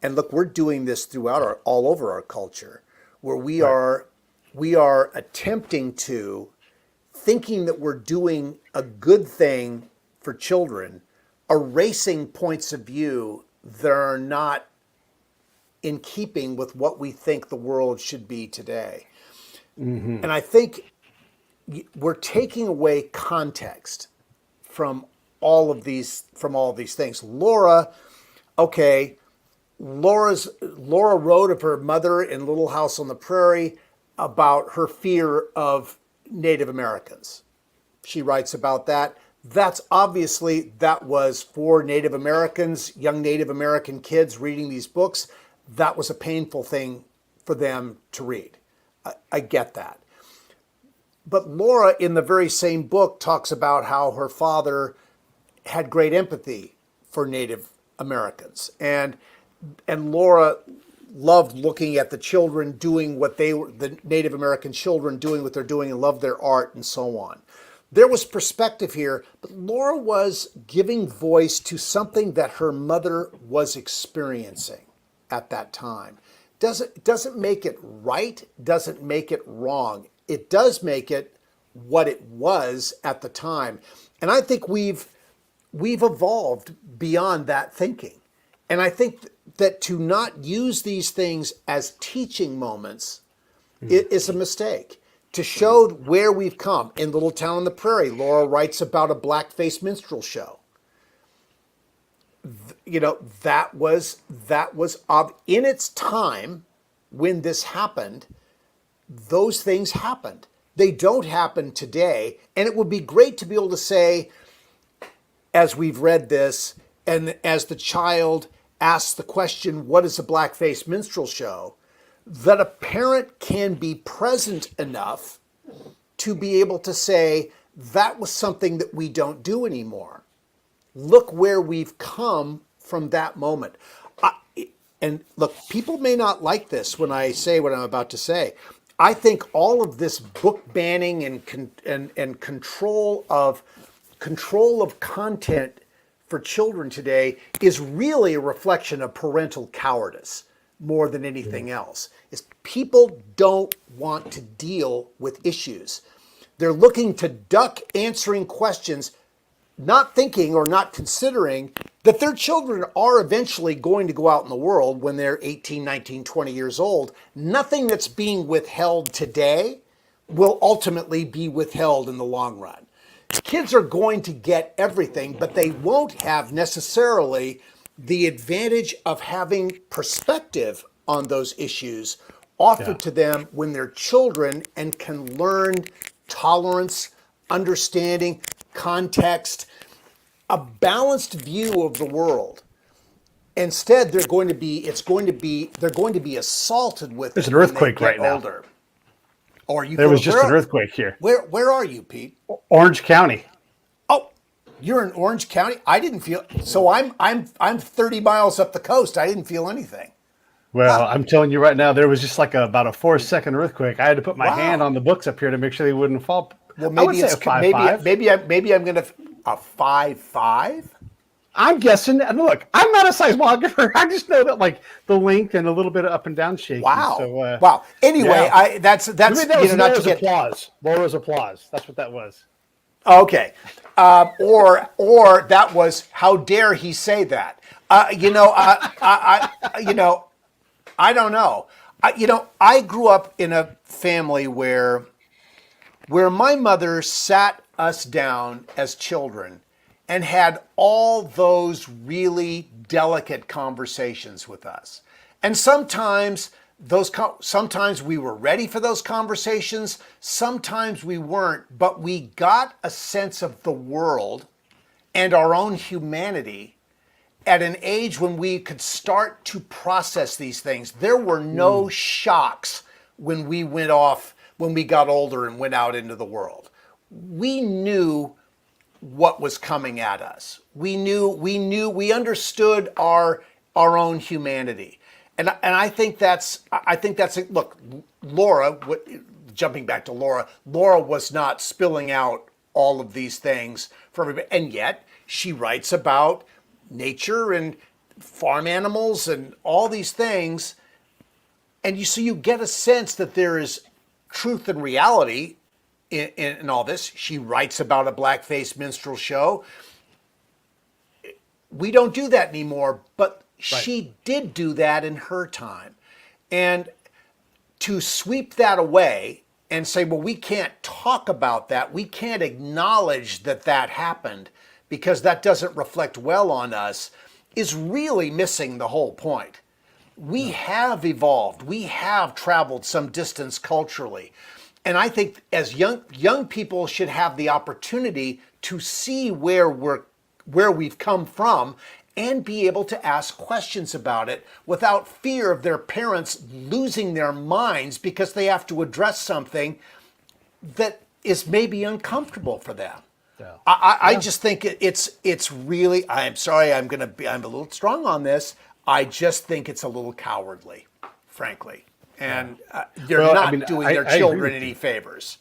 and look, we're doing this throughout all over our culture, where we are attempting to, thinking that we're doing a good thing for children, erasing points of view that are not in keeping with what we think the world should be today. And I think we're taking away context from all of these things. Laura wrote of her mother in Little House on the Prairie about her fear of Native Americans. She writes about that. That was for Native Americans, young Native American kids reading these books. That was a painful thing for them to read. I get that. But Laura, in the very same book, talks about how her father had great empathy for Native Americans. And Laura loved looking at the children doing the Native American children doing what they're doing and loved their art and so on. There was perspective here, but Laura was giving voice to something that her mother was experiencing at that time. Doesn't make it right, doesn't make it wrong. It does make it what it was at the time. And I think we've we've evolved beyond that thinking. And I think that to not use these things as teaching moments is a mistake. To show where we've come. In Little Town on the Prairie, Laura writes about a blackface minstrel show. You know, that was in its time when this happened, those things happened. They don't happen today. And it would be great to be able to say, as we've read this, and as the child asks the question, what is a blackface minstrel show? That a parent can be present enough to be able to say, that was something that we don't do anymore. Look where we've come from that moment. And look, people may not like this when I say what I'm about to say. I think all of this book banning and control of content for children today is really a reflection of parental cowardice more than anything else. Is people don't want to deal with issues. They're looking to duck answering questions, not thinking or not considering that their children are eventually going to go out in the world when they're 18, 19, 20 years old. Nothing that's being withheld today will ultimately be withheld in the long run. Kids are going to get everything, but they won't have necessarily the advantage of having perspective on those issues offered to them when they're children and can learn tolerance, understanding, context, a balanced view of the world. Instead, they're going to be assaulted with. There's an earthquake right now. Older. Or you there was just an earthquake here. Where are you, Pete? Orange County. Oh, you're in Orange County? I didn't feel so. I'm 30 miles up the coast. I didn't feel anything. Well, I'm telling you right now, there was just like about a 4-second earthquake. I had to put my hand on the books up here to make sure they wouldn't fall. Well, maybe it's 5.5. Maybe I'm gonna a 5.5. I'm guessing. And look, I'm not a seismographer. I just know that like the length and a little bit of up and down shaking. Wow. So, wow. Anyway, that's that was Laura's applause. Laura's applause. That's what that was. Okay. Or that was, how dare he say that? I don't know. I grew up in a family where my mother sat us down as children and had all those really delicate conversations with us. And sometimes we were ready for those conversations, sometimes we weren't, but we got a sense of the world and our own humanity at an age when we could start to process these things. There were no shocks when we got older and went out into the world. We knew what was coming at us. We understood our own humanity. And I think that's look, Laura, jumping back to Laura was not spilling out all of these things for everybody. And yet she writes about nature and farm animals and all these things. And you get a sense that there is truth and reality in all this. She writes about a blackface minstrel show. We don't do that anymore, but she did do that in her time. And to sweep that away and say, well, we can't talk about that, we can't acknowledge that happened because that doesn't reflect well on us, is really missing the whole point. We have evolved. We have traveled some distance culturally. And I think as young people should have the opportunity to see where we've come from and be able to ask questions about it without fear of their parents losing their minds because they have to address something that is maybe uncomfortable for them. Yeah. I just think it's really, I'm sorry, I'm a little strong on this. I just think it's a little cowardly, frankly. And they're not doing their children any favors.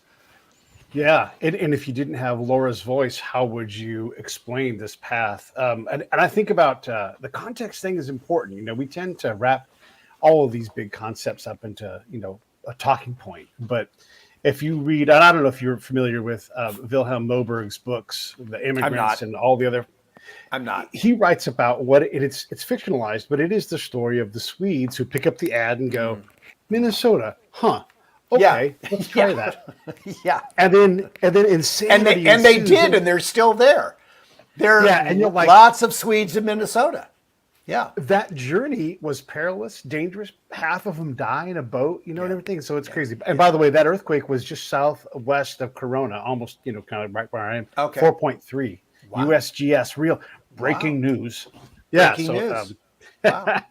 Yeah, and if you didn't have Laura's voice, how would you explain this path? And I think about the context thing is important. We tend to wrap all of these big concepts up into a talking point. But if you read, and I don't know if you're familiar with Wilhelm Moberg's books, The Immigrants, and all the other. I'm not. He writes about what it's fictionalized, but it is the story of the Swedes who pick up the ad and go, Minnesota, huh? Yeah. Okay, let's try Yeah. that. Yeah. And then And insanity they ensues. did, and they're still there. There Yeah, are and you're like, lots of Swedes in Minnesota. Yeah. that journey was perilous, dangerous. Half of them die in a boat, and everything. So it's crazy. And by the way, that earthquake was just southwest of Corona, almost, kind of right where I am. Okay. 4.3 Wow. USGS, real breaking news. Yeah. Breaking news. Wow.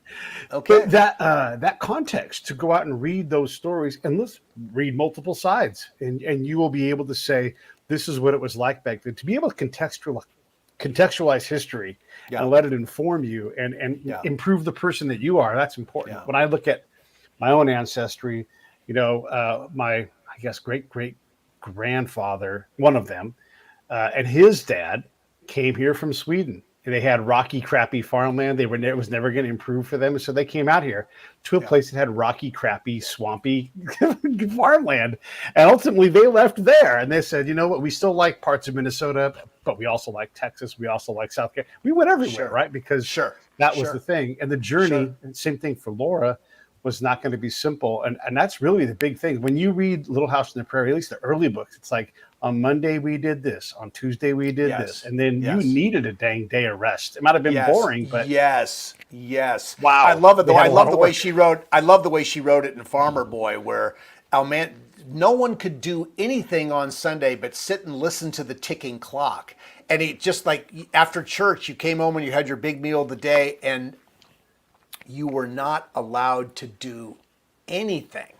Okay. But that context to go out and read those stories, and let's read multiple sides, and you will be able to say, this is what it was like back then. To be able to contextualize history and let it inform you and improve the person that you are. That's important. When I look at my own ancestry, my, I guess, great grandfather, one of them, and his dad came here from Sweden. And they had rocky, crappy farmland. It was never going to improve for them. So they came out here to a place that had rocky, crappy, swampy farmland. And ultimately they left there. And they said, you know what? We still like parts of Minnesota, but we also like Texas. We also like South Carolina. We went everywhere, right? Because that was the thing. And the journey, and same thing for Laura, was not going to be simple. And that's really the big thing. When you read Little House on the Prairie, at least the early books, it's like, on Monday we did this, on Tuesday we did this, and then you needed a dang day of rest. It might have been boring, but yes. Wow, I love it though. I love the way she wrote. I love the way she wrote it in Farmer Boy, where no one could do anything on Sunday but sit and listen to the ticking clock. And it just like after church, you came home and you had your big meal of the day, and you were not allowed to do anything.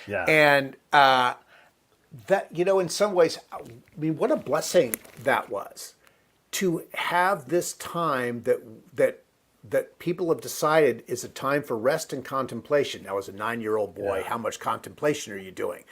Yeah, and that, in some ways, I mean, what a blessing that was to have this time that people have decided is a time for rest and contemplation. Now, as a 9-year-old boy, how much contemplation are you doing?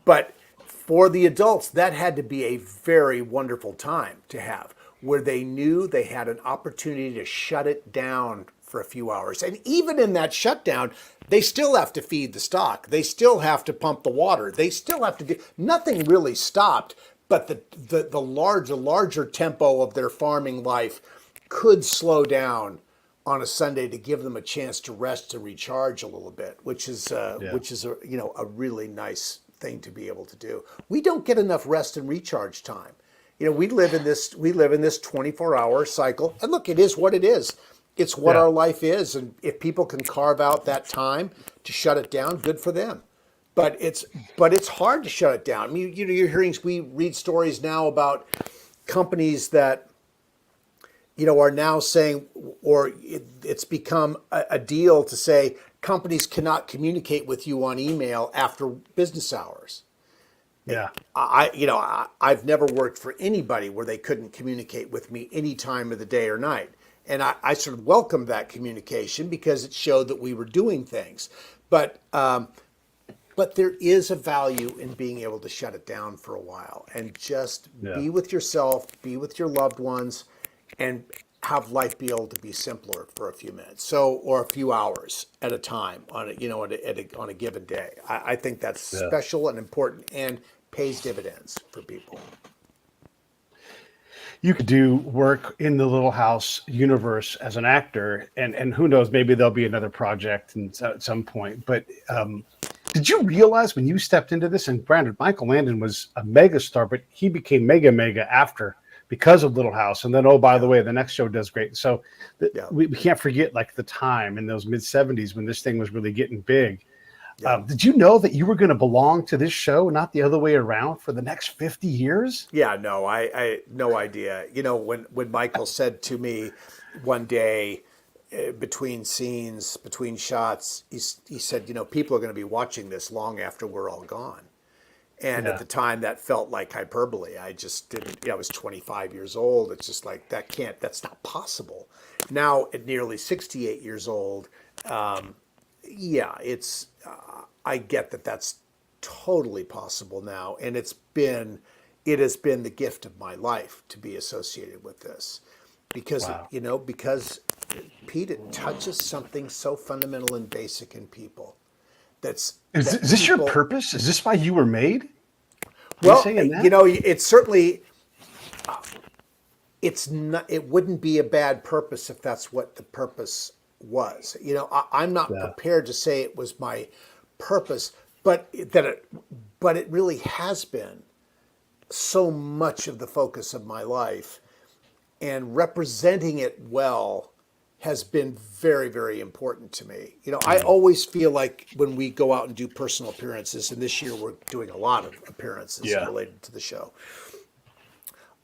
But for the adults, that had to be a very wonderful time to have, where they knew they had an opportunity to shut it down for a few hours. And even in that shutdown, they still have to feed the stock. They still have to pump the water. They still have to do, nothing really stopped, but the larger tempo of their farming life could slow down on a Sunday to give them a chance to rest, to recharge a little bit, which is a really nice thing to be able to do. We don't get enough rest and recharge time. We live in this 24-hour cycle, and look, it is what it is. It's what our life is, and if people can carve out that time to shut it down, good for them. But it's hard to shut it down. I mean, you're hearing, we read stories now about companies that are now saying, or it's become a deal to say companies cannot communicate with you on email after business hours. Yeah. I've never worked for anybody where they couldn't communicate with me any time of the day or night. And I sort of welcomed that communication because it showed that we were doing things. But there is a value in being able to shut it down for a while and just be with yourself, be with your loved ones, and have life be able to be simpler for a few minutes, or a few hours at a time on a given day. I think that's special and important and pays dividends for people. You could do work in the Little House universe as an actor, and who knows, maybe there'll be another project at some point. But did you realize when you stepped into this, and granted, Michael Landon was a mega star, but he became mega after because of Little House. And then, oh, by the way, the next show does great. So we can't forget like the time in those mid-70s when this thing was really getting big. Did you know that you were going to belong to this show, not the other way around, for the next 50 years? Yeah, no, I no idea. When Michael said to me one day, between scenes, between shots, he said, people are going to be watching this long after we're all gone. And at the time, that felt like hyperbole. I just didn't. I was 25 years old. It's just like that's not possible. Now, at nearly 68 years old, it's. I get that that's totally possible now, and it has been the gift of my life to be associated with this, because because Pete, it touches something so fundamental and basic in people. Is this your purpose? Is this why you were made? Well, it's certainly, it's not, it wouldn't be a bad purpose if that's what the purpose was. I'm not prepared to say it was my purpose, but it really has been so much of the focus of my life, and representing it well has been very, very important to me. I always feel like when we go out and do personal appearances, and this year we're doing a lot of appearances related to the show,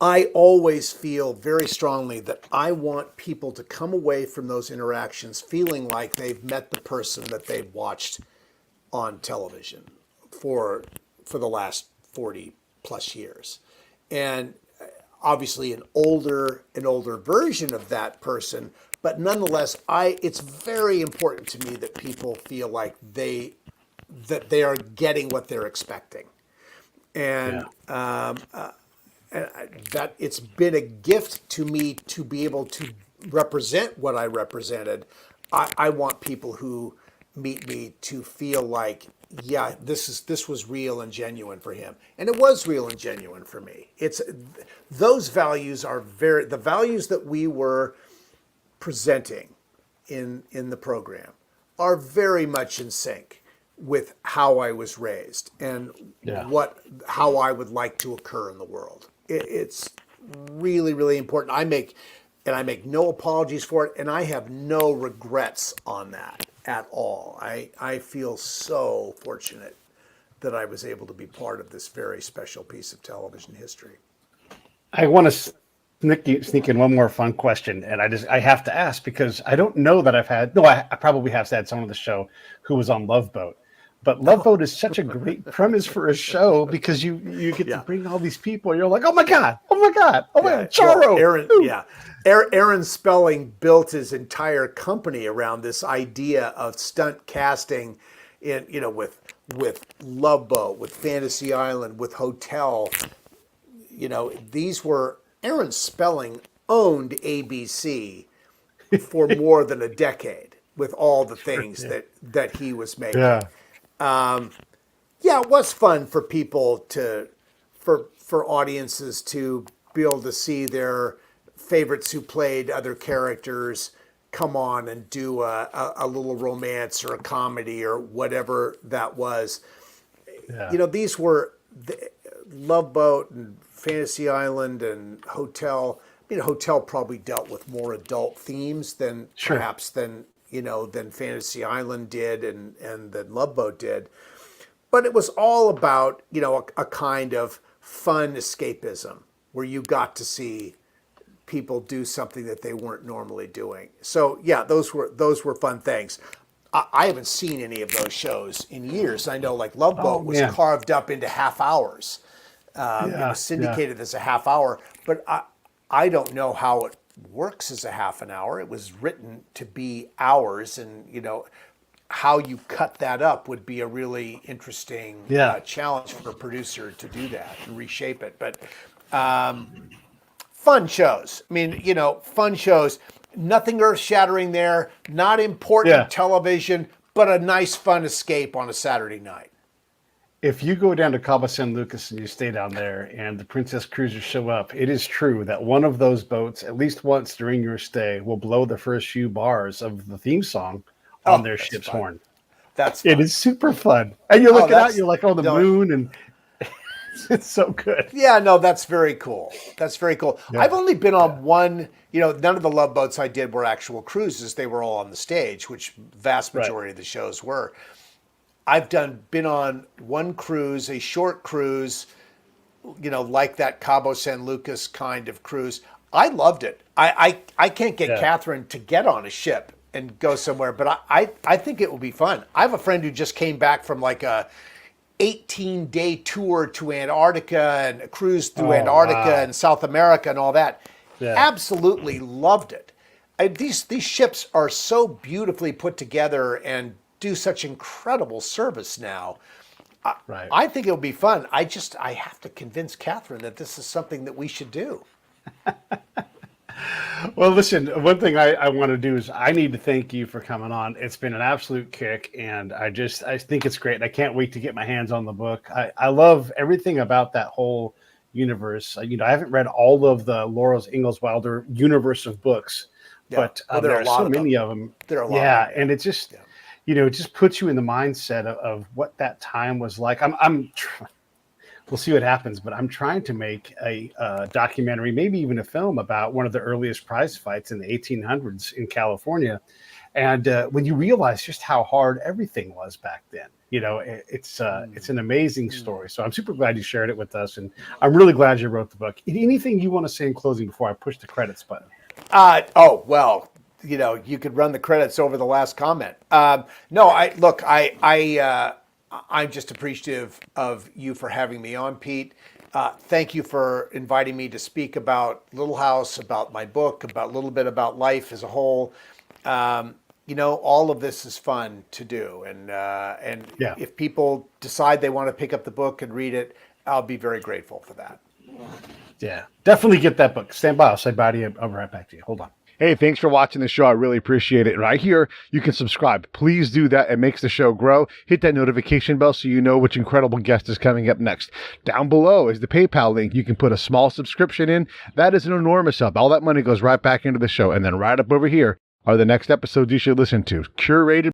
I always feel very strongly that I want people to come away from those interactions feeling like they've met the person that they've watched on television for the last 40 plus years. And obviously an older version of that person, but nonetheless, it's very important to me that people feel like they are getting what they're expecting. And that it's been a gift to me to be able to represent what I represented. I want people who meet me to feel like, yeah, this was real and genuine for him, and it was real and genuine for me. Those values are the values that we were presenting in the program are very much in sync with how I was raised and how I would like to occur in the world. It's really, really important. I make no apologies for it, and I have no regrets on that at all. I feel so fortunate that I was able to be part of this very special piece of television history. I want to sneak in one more fun question, and I have to ask because I don't know that I probably have had someone on the show who was on Love Boat. But Love Boat is such a great premise for a show because you get to bring all these people. You're like, oh my God, Charo. Well, Aaron Spelling built his entire company around this idea of stunt casting, with Love Boat, with Fantasy Island, with Hotel. These were Aaron Spelling owned ABC for more than a decade with all the things that he was making. It was fun for people for audiences to be able to see their favorites who played other characters come on and do a little romance or a comedy or whatever that was. These were Love Boat and Fantasy Island and Hotel. Hotel probably dealt with more adult themes than perhaps than Fantasy Island did and than Love Boat did. But it was all about, a kind of fun escapism where you got to see people do something that they weren't normally doing. So those were fun things. I haven't seen any of those shows in years. I know like Love Boat was carved up into half hours. It was syndicated as a half hour, but I don't know how it works as a half an hour. It was written to be hours, and how you cut that up would be a really interesting challenge for a producer to do that and reshape it. But fun shows. Fun shows. Nothing earth-shattering there. Not important television, but a nice, fun escape on a Saturday night. If you go down to Cabo San Lucas and you stay down there and the Princess Cruisers show up, it is true that one of those boats, at least once during your stay, will blow the first few bars of the theme song on their ship's horn. That's fun. It is super fun. And you're looking out, you're like, the moon, and it's so good. Yeah, no, that's very cool. That's very cool. Yeah. I've only been on one, none of the Love Boats I did were actual cruises. They were all on the stage, which vast majority of the shows were. I've been on one cruise, a short cruise, like that Cabo San Lucas kind of cruise. I loved it. I can't get Catherine to get on a ship and go somewhere, but I think it will be fun. I have a friend who just came back from like a 18-day tour to Antarctica and a cruise through Antarctica and South America and all that. Yeah. Absolutely loved it. These ships are so beautifully put together and do such incredible service now. I think it'll be fun. I have to convince Catherine that this is something that we should do. Well, listen, one thing I want to do is I need to thank you for coming on. It's been an absolute kick, and I think it's great. I can't wait to get my hands on the book. I love everything about that whole, universe. I haven't read all of the Laura Ingalls Wilder universe of books, but there are so many of them. There are a lot of them. And it just, it just puts you in the mindset of what that time was like. We'll see what happens, but I'm trying to make a documentary, maybe even a film about one of the earliest prize fights in the 1800s in California. And when you realize just how hard everything was back then, it's an amazing story. So I'm super glad you shared it with us, and I'm really glad you wrote the book. Anything you want to say in closing before I push the credits button? You could run the credits over the last comment. I'm just appreciative of you for having me on, Pete. Thank you for inviting me to speak about Little House, about my book, about a little bit about life as a whole. All of this is fun to do. And if people decide they want to pick up the book and read it, I'll be very grateful for that. Yeah, definitely get that book. Stand by. I'll say bye to you. I'll be right back to you. Hold on. Hey, thanks for watching the show. I really appreciate it. Right here, you can subscribe. Please do that. It makes the show grow. Hit that notification bell so you know which incredible guest is coming up next. Down below is the PayPal link. You can put a small subscription in. That is an enormous help. All that money goes right back into the show. And then right up over here are the next episodes you should listen to, curated